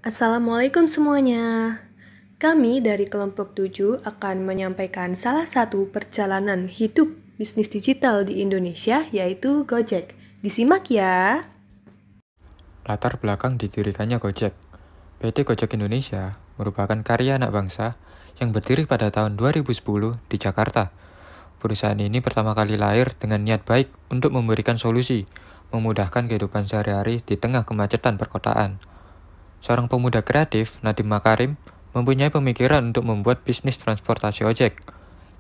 Assalamualaikum semuanya. Kami dari kelompok 7 akan menyampaikan salah satu perjalanan hidup bisnis digital di Indonesia, yaitu Gojek. Disimak ya. Latar belakang didirikannya Gojek. PT Gojek Indonesia merupakan karya anak bangsa yang berdiri pada tahun 2010 di Jakarta. Perusahaan ini pertama kali lahir dengan niat baik untuk memberikan solusi, memudahkan kehidupan sehari-hari di tengah kemacetan perkotaan. Seorang pemuda kreatif, Nadiem Makarim, mempunyai pemikiran untuk membuat bisnis transportasi ojek,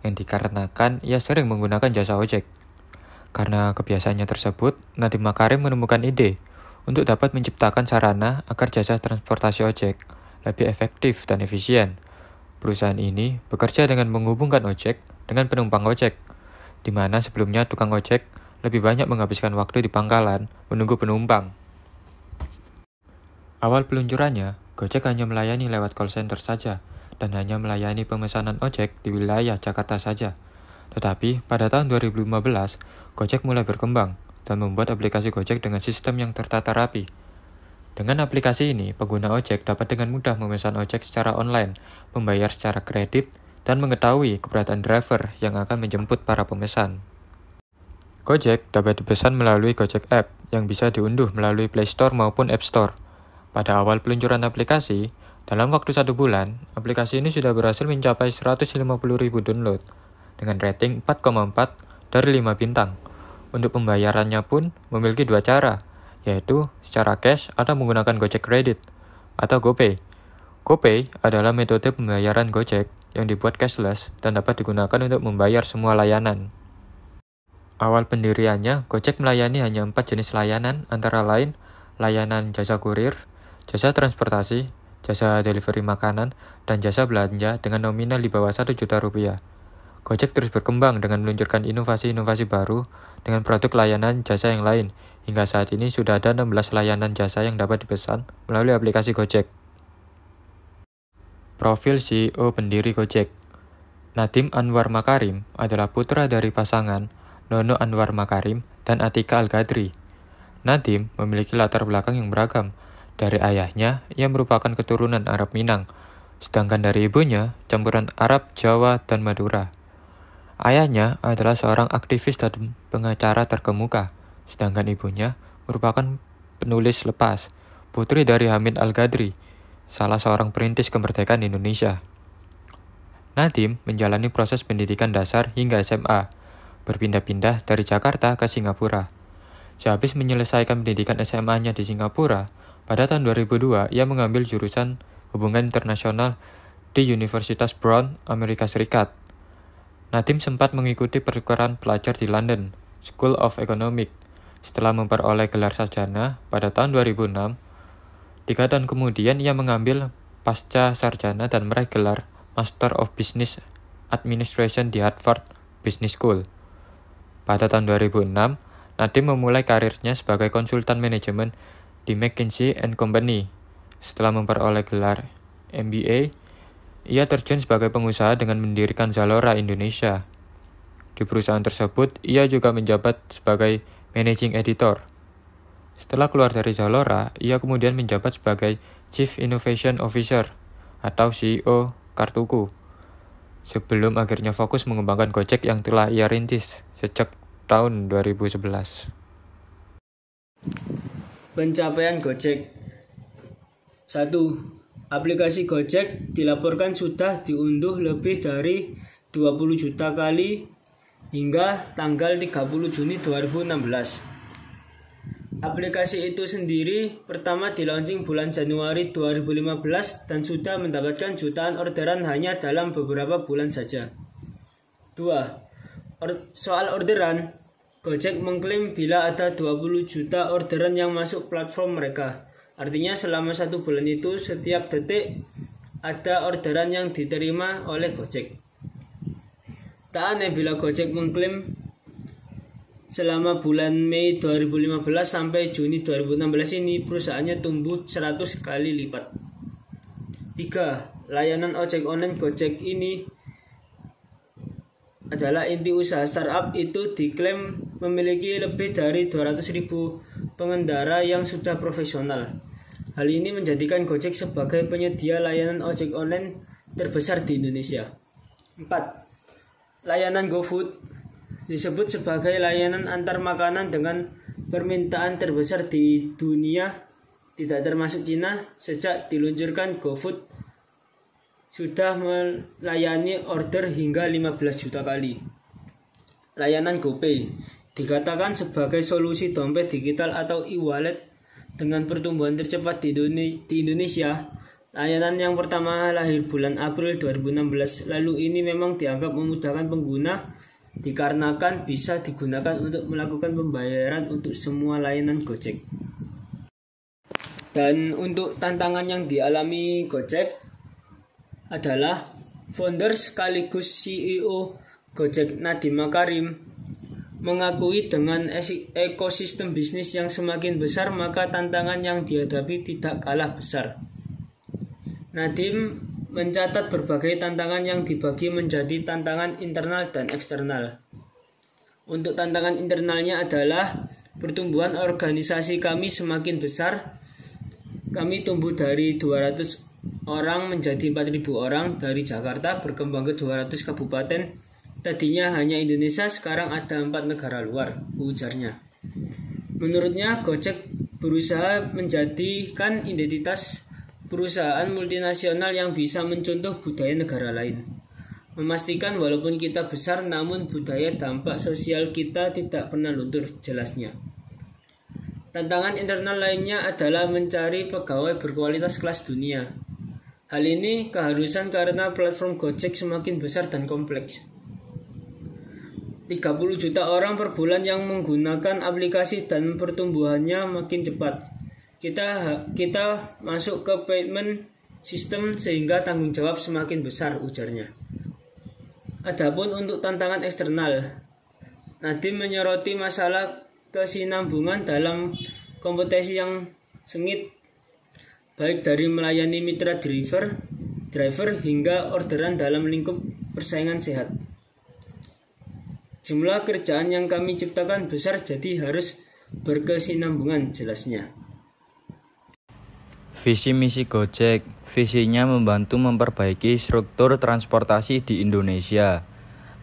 yang dikarenakan ia sering menggunakan jasa ojek. Karena kebiasaannya tersebut, Nadiem Makarim menemukan ide untuk dapat menciptakan sarana agar jasa transportasi ojek lebih efektif dan efisien. Perusahaan ini bekerja dengan menghubungkan ojek dengan penumpang ojek, di mana sebelumnya tukang ojek lebih banyak menghabiskan waktu di pangkalan menunggu penumpang. Awal peluncurannya, Gojek hanya melayani lewat call center saja dan hanya melayani pemesanan ojek di wilayah Jakarta saja. Tetapi pada tahun 2015, Gojek mulai berkembang dan membuat aplikasi Gojek dengan sistem yang tertata rapi. Dengan aplikasi ini, pengguna ojek dapat dengan mudah memesan ojek secara online, membayar secara kredit, dan mengetahui keberadaan driver yang akan menjemput para pemesan. Gojek dapat dipesan melalui Gojek App yang bisa diunduh melalui Play Store maupun App Store. Pada awal peluncuran aplikasi, dalam waktu 1 bulan, aplikasi ini sudah berhasil mencapai 150.000 download dengan rating 4,4 dari 5 bintang. Untuk pembayarannya pun memiliki 2 cara, yaitu secara cash atau menggunakan Gojek Credit atau GoPay. GoPay adalah metode pembayaran Gojek yang dibuat cashless dan dapat digunakan untuk membayar semua layanan. Awal pendiriannya, Gojek melayani hanya 4 jenis layanan, antara lain layanan jasa kurir, jasa transportasi, jasa delivery makanan, dan jasa belanja dengan nominal di bawah 1 juta rupiah. Gojek terus berkembang dengan meluncurkan inovasi-inovasi baru dengan produk layanan jasa yang lain. Hingga saat ini sudah ada 16 layanan jasa yang dapat dipesan melalui aplikasi Gojek. Profil CEO pendiri Gojek. Nadiem Anwar Makarim adalah putra dari pasangan Nono Anwar Makarim dan Atika Al-Gadri. Nadiem memiliki latar belakang yang beragam. Dari ayahnya, ia merupakan keturunan Arab Minang, sedangkan dari ibunya, campuran Arab, Jawa, dan Madura. Ayahnya adalah seorang aktivis dan pengacara terkemuka, sedangkan ibunya merupakan penulis lepas, putri dari Hamid Al-Gadri, salah seorang perintis kemerdekaan Indonesia. Nadiem menjalani proses pendidikan dasar hingga SMA, berpindah-pindah dari Jakarta ke Singapura. Sehabis menyelesaikan pendidikan SMA-nya di Singapura, pada tahun 2002 ia mengambil jurusan Hubungan Internasional di Universitas Brown, Amerika Serikat. Nadiem sempat mengikuti pertukaran pelajar di London School of Economics. Setelah memperoleh gelar sarjana pada tahun 2006, 3 tahun kemudian ia mengambil pasca sarjana dan meraih gelar Master of Business Administration di Harvard Business School. Pada tahun 2006, Nadiem memulai karirnya sebagai konsultan manajemen di McKinsey & Company. Setelah memperoleh gelar MBA, ia terjun sebagai pengusaha dengan mendirikan Zalora Indonesia. Di perusahaan tersebut, ia juga menjabat sebagai managing editor. Setelah keluar dari Zalora, ia kemudian menjabat sebagai Chief Innovation Officer atau CEO Kartuku, sebelum akhirnya fokus mengembangkan Gojek yang telah ia rintis sejak tahun 2011. Pencapaian Gojek. 1. Aplikasi Gojek dilaporkan sudah diunduh lebih dari 20 juta kali hingga tanggal 30 Juni 2016. Aplikasi itu sendiri pertama di-launching bulan Januari 2015 dan sudah mendapatkan jutaan orderan hanya dalam beberapa bulan saja. 2. Soal orderan, Gojek mengklaim bila ada 20 juta orderan yang masuk platform mereka. Artinya selama 1 bulan itu setiap detik ada orderan yang diterima oleh Gojek. Tak aneh bila Gojek mengklaim selama bulan Mei 2015 sampai Juni 2016 ini perusahaannya tumbuh 100 kali lipat. 3. Layanan ojek online Gojek ini adalah inti usaha startup. Itu diklaim memiliki lebih dari 200.000 pengendara yang sudah profesional. Hal ini menjadikan Gojek sebagai penyedia layanan ojek online terbesar di Indonesia. 4. Layanan GoFood disebut sebagai layanan antar makanan dengan permintaan terbesar di dunia, tidak termasuk Cina. Sejak diluncurkan, GoFood sudah melayani order hingga 15 juta kali. Layanan GoPay dikatakan sebagai solusi dompet digital atau e-wallet dengan pertumbuhan tercepat di Indonesia. Layanan yang pertama lahir bulan April 2016, lalu ini memang dianggap memudahkan pengguna dikarenakan bisa digunakan untuk melakukan pembayaran untuk semua layanan Gojek. Dan untuk tantangan yang dialami Gojek adalah founder sekaligus CEO Gojek Nadiem Makarim mengakui dengan ekosistem bisnis yang semakin besar, maka tantangan yang dihadapi tidak kalah besar. Nadiem mencatat berbagai tantangan yang dibagi menjadi tantangan internal dan eksternal. Untuk tantangan internalnya adalah pertumbuhan organisasi kami semakin besar. Kami tumbuh dari 200 orang menjadi 4.000 orang, dari Jakarta berkembang ke 200 kabupaten. Tadinya hanya Indonesia, sekarang ada 4 negara luar, ujarnya. Menurutnya, Gojek berusaha menjadikan identitas perusahaan multinasional yang bisa mencontoh budaya negara lain. Memastikan walaupun kita besar, namun budaya dampak sosial kita tidak pernah luntur, jelasnya. Tantangan internal lainnya adalah mencari pegawai berkualitas kelas dunia. Hal ini keharusan karena platform Gojek semakin besar dan kompleks. 30 juta orang per bulan yang menggunakan aplikasi dan pertumbuhannya makin cepat. Kita masuk ke payment system sehingga tanggung jawab semakin besar, ujarnya. Adapun untuk tantangan eksternal, Nadiem menyoroti masalah kesinambungan dalam kompetisi yang sengit, baik dari melayani mitra driver hingga orderan dalam lingkup persaingan sehat. Jumlah kerjaan yang kami ciptakan besar, jadi harus berkesinambungan, jelasnya. Visi misi Gojek, visinya membantu memperbaiki struktur transportasi di Indonesia,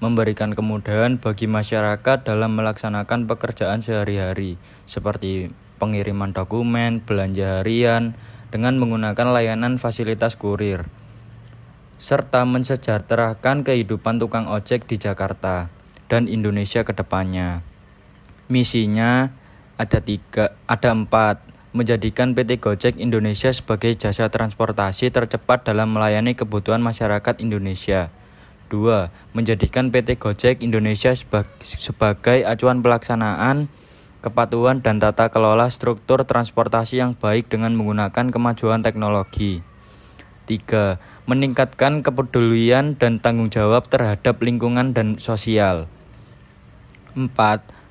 memberikan kemudahan bagi masyarakat dalam melaksanakan pekerjaan sehari-hari, seperti pengiriman dokumen, belanja harian, dengan menggunakan layanan fasilitas kurir, serta mensejahterakan kehidupan tukang ojek di Jakarta dan Indonesia ke depannya. Misinya ada 4. Menjadikan PT Gojek Indonesia sebagai jasa transportasi tercepat dalam melayani kebutuhan masyarakat Indonesia. 2. Menjadikan PT Gojek Indonesia sebagai acuan pelaksanaan, kepatuhan dan tata kelola struktur transportasi yang baik dengan menggunakan kemajuan teknologi. 3. Meningkatkan kepedulian dan tanggung jawab terhadap lingkungan dan sosial. 4.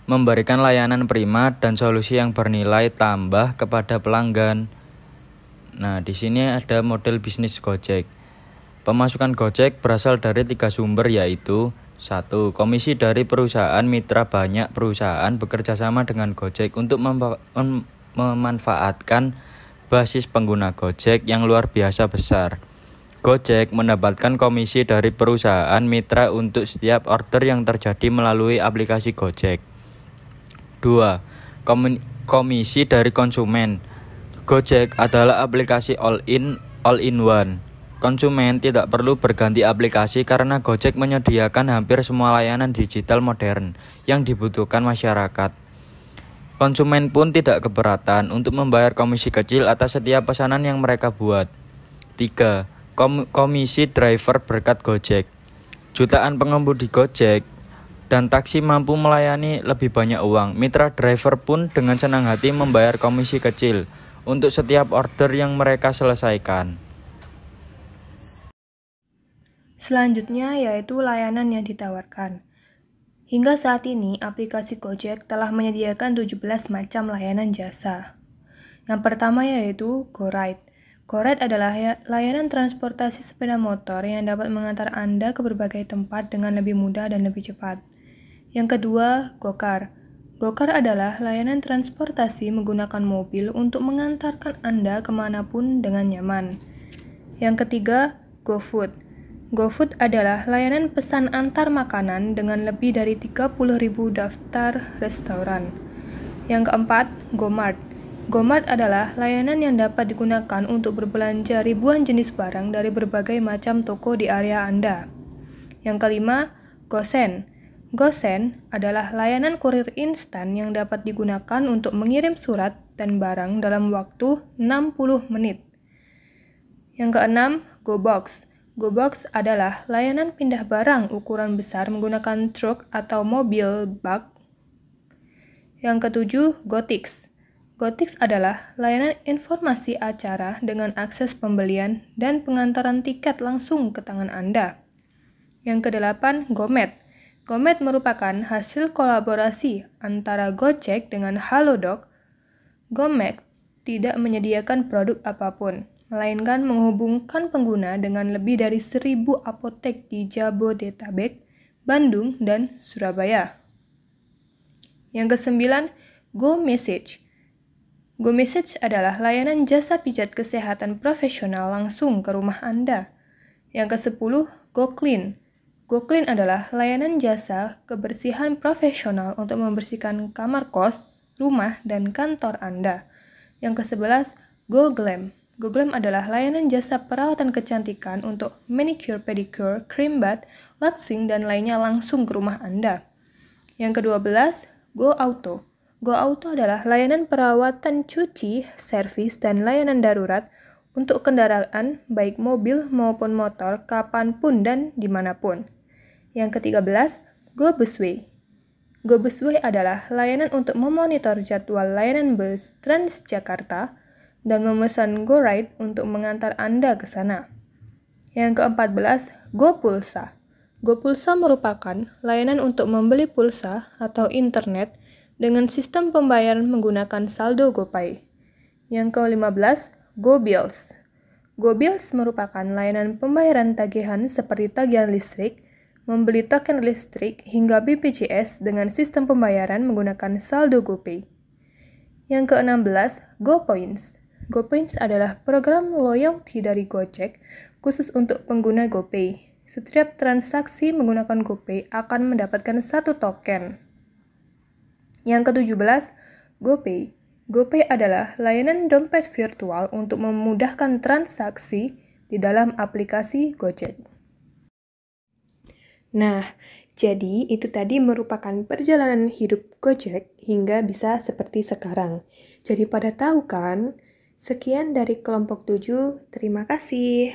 Memberikan layanan prima dan solusi yang bernilai tambah kepada pelanggan. Nah, di sini ada model bisnis Gojek. Pemasukan Gojek berasal dari 3 sumber, yaitu 1. Komisi dari perusahaan mitra. Banyak perusahaan bekerja sama dengan Gojek untuk memanfaatkan basis pengguna Gojek yang luar biasa besar. Gojek mendapatkan komisi dari perusahaan mitra untuk setiap order yang terjadi melalui aplikasi Gojek. 2. Komisi dari konsumen. Gojek adalah aplikasi all-in-one. Konsumen tidak perlu berganti aplikasi karena Gojek menyediakan hampir semua layanan digital modern yang dibutuhkan masyarakat. Konsumen pun tidak keberatan untuk membayar komisi kecil atas setiap pesanan yang mereka buat. 3. Komisi driver berkat Gojek. Jutaan pengemudi Gojek dan taksi mampu melayani lebih banyak uang. Mitra driver pun dengan senang hati membayar komisi kecil untuk setiap order yang mereka selesaikan. Selanjutnya yaitu layanan yang ditawarkan. Hingga saat ini, aplikasi Gojek telah menyediakan 17 macam layanan jasa. Yang pertama yaitu GoRide. GoRide adalah layanan transportasi sepeda motor yang dapat mengantar Anda ke berbagai tempat dengan lebih mudah dan lebih cepat. Yang kedua, GoCar. Gokar adalah layanan transportasi menggunakan mobil untuk mengantarkan Anda kemanapun dengan nyaman. Yang ketiga, GoFood. GoFood adalah layanan pesan antar makanan dengan lebih dari 30.000 daftar restoran. Yang keempat, GoMart. GoMart adalah layanan yang dapat digunakan untuk berbelanja ribuan jenis barang dari berbagai macam toko di area Anda. Yang kelima, GoSend. GoSend adalah layanan kurir instan yang dapat digunakan untuk mengirim surat dan barang dalam waktu 60 menit. Yang keenam, GoBox. GoBox adalah layanan pindah barang ukuran besar menggunakan truk atau mobil bak. Yang ketujuh, GoTix. GoTix adalah layanan informasi acara dengan akses pembelian dan pengantaran tiket langsung ke tangan Anda. Yang kedelapan, GoMed. GoMed merupakan hasil kolaborasi antara Gojek dengan Halodoc. GoMed tidak menyediakan produk apapun, melainkan menghubungkan pengguna dengan lebih dari 1.000 apotek di Jabodetabek, Bandung, dan Surabaya. Yang kesembilan, GoMessage. GoMessage adalah layanan jasa pijat kesehatan profesional langsung ke rumah Anda. Yang kesepuluh, GoClean. GoClean adalah layanan jasa kebersihan profesional untuk membersihkan kamar kos, rumah, dan kantor Anda. Yang ke-11, GoGlam. GoGlam adalah layanan jasa perawatan kecantikan untuk manicure, pedicure, cream bath, waxing, dan lainnya langsung ke rumah Anda. Yang ke-12, GoAuto. GoAuto adalah layanan perawatan cuci, servis, dan layanan darurat untuk kendaraan baik mobil maupun motor kapanpun dan dimanapun. Yang ke-13, GoBusway. GoBusway adalah layanan untuk memonitor jadwal layanan bus Transjakarta dan memesan GoRide untuk mengantar Anda ke sana. Yang ke-14, GoPulsa. GoPulsa merupakan layanan untuk membeli pulsa atau internet dengan sistem pembayaran menggunakan saldo GoPay. Yang ke-15, GoBills. GoBills merupakan layanan pembayaran tagihan seperti tagihan listrik, membeli token listrik, hingga BPJS dengan sistem pembayaran menggunakan saldo GoPay. Yang ke-16, GoPoints. GoPoints adalah program loyalty dari Gojek khusus untuk pengguna GoPay. Setiap transaksi menggunakan GoPay akan mendapatkan 1 token. Yang ke-17, GoPay. GoPay adalah layanan dompet virtual untuk memudahkan transaksi di dalam aplikasi Gojek. Nah, jadi itu tadi merupakan perjalanan hidup Gojek hingga bisa seperti sekarang. Jadi pada tahu kan? Sekian dari kelompok 7, terima kasih.